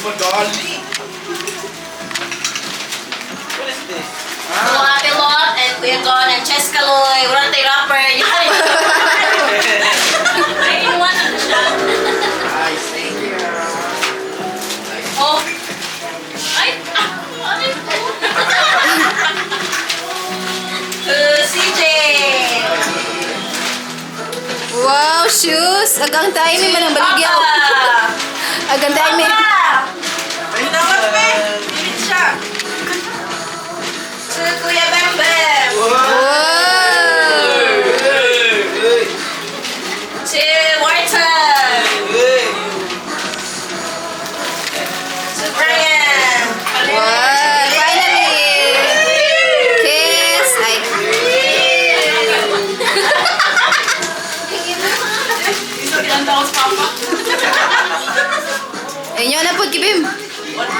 Magali. What is this? Hello, Ate Lot, and Kuya Gon, and Ches Kaloy. Wala tayo rapper. Yan. Ay, inuwan na siya. Nice, thank you. Oh. Ay, ano ito? CJ. Wow, shoes. Agang tayo may manang baligyaw. Agang tayo may... Ay, nawag me. Init siya. To Kuya Bem Bem. Wow! To Wharton. To Brian. Wow! Finally! Kiss! Ay. Ilan daw sa papa? Ayun na po, Kibim. What